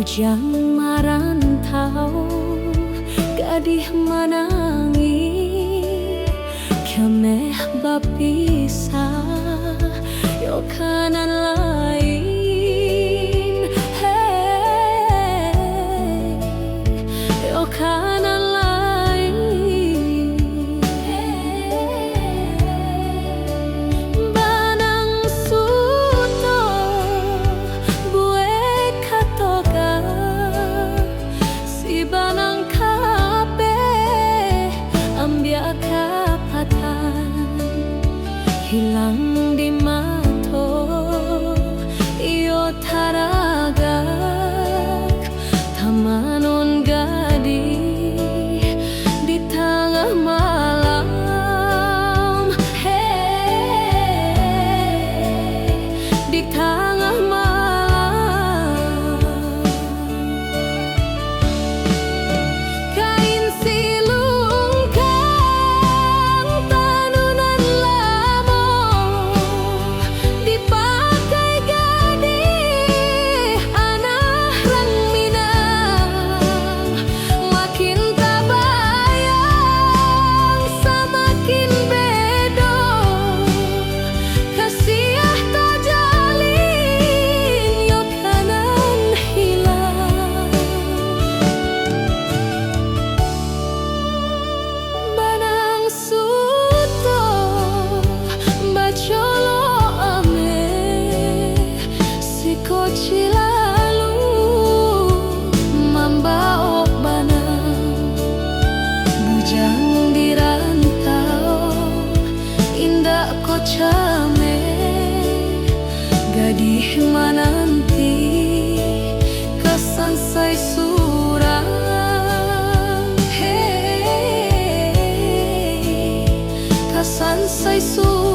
Bujang marantau, gadih manangi, kemeh bapisah, yo kanan lain, hey, yo kanan lain, banang suto, bue katoga, si banang kape, ambia kapatan, hilang di mato, iyo taragak, tamanon gadih di tengah malam, hey, di tengah malam. Kain silung kang tanunan lamo, dipakai gadih anak rang Minang, makin tabayang samakin bedo, kasiah tajalin yo kanan hilang. Banang suto bacolo ame, si koci lalu mambaok banang, bujang dirantau, indah kocame, gadih mananti, kesansai surang, hey, kesansai surang.